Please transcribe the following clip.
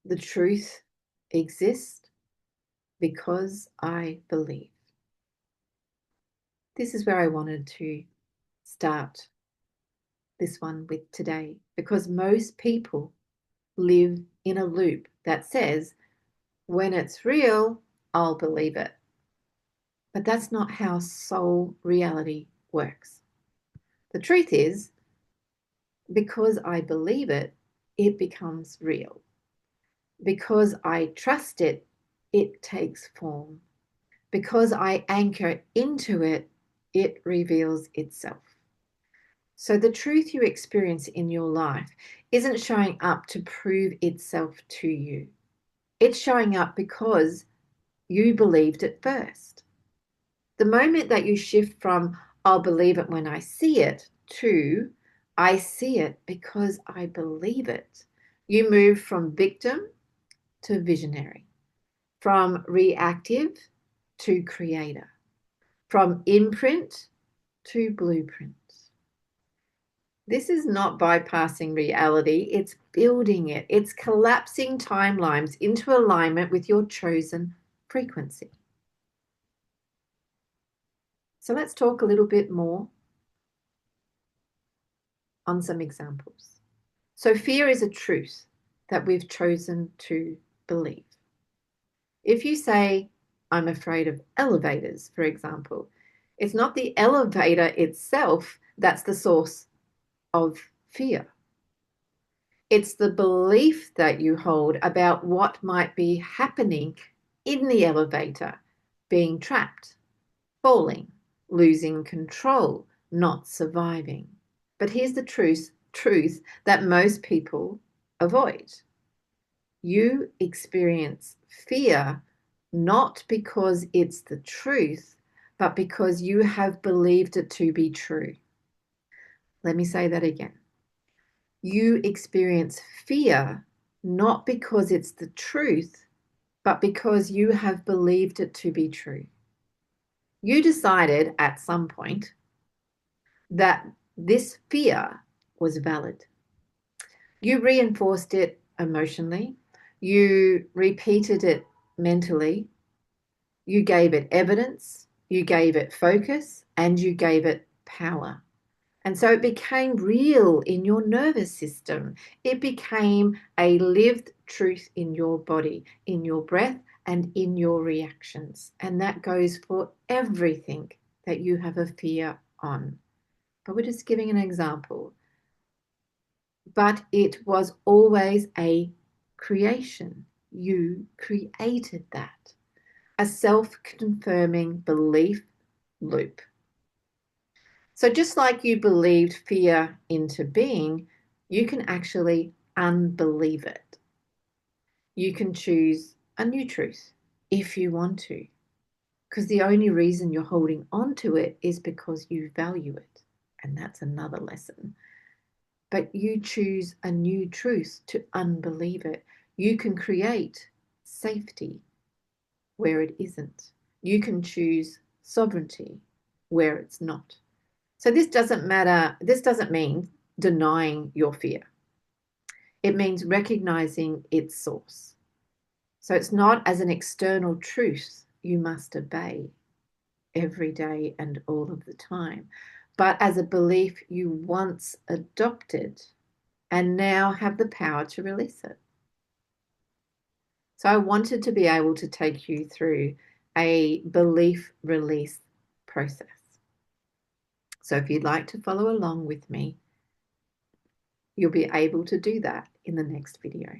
The truth exists because I believe. This is where I wanted to start this one with today, because most people live in a loop that says, when it's real, I'll believe it. But that's not how soul reality works. The truth is, because I believe it, it becomes real. Because I trust it, it takes form. Because I anchor into it, it reveals itself. So the truth you experience in your life isn't showing up to prove itself to you. It's showing up because you believed it first. The moment that you shift from, I'll believe it when I see it, to, I see it because I believe it, you move from victim to visionary, from reactive to creator, from imprint to blueprint. This is not bypassing reality, it's building it. It's collapsing timelines into alignment with your chosen frequency. So let's talk a little bit more on some examples. So fear is a truth that we've chosen to believe. If you say, I'm afraid of elevators, for example, it's not the elevator itself that's the source of fear. It's the belief that you hold about what might be happening in the elevator, being trapped, falling, losing control, not surviving. But here's the truth that most people avoid. You experience fear not because it's the truth, but because you have believed it to be true. Let me say that again. You experience fear not because it's the truth, but because you have believed it to be true. You decided at some point that this fear was valid. You reinforced it emotionally. You repeated it mentally. You gave it evidence. You gave it focus, and you gave it power. And so it became real in your nervous system. It became a lived truth in your body, in your breath, and in your reactions. And that goes for everything that you have a fear on. But we're just giving an example. But it was always a creation. You created that. A self-confirming belief loop. So just like you believed fear into being, you can actually unbelieve it. You can choose a new truth if you want to, because the only reason you're holding on to it is because you value it. And that's another lesson. But you choose a new truth to unbelieve it. You can create safety where it isn't. You can choose sovereignty where it's not. So this doesn't mean denying your fear. It means recognizing its source. So it's not as an external truth you must obey every day and all of the time, but as a belief you once adopted and now have the power to release it. So I wanted to be able to take you through a belief release process. So if you'd like to follow along with me, you'll be able to do that in the next video.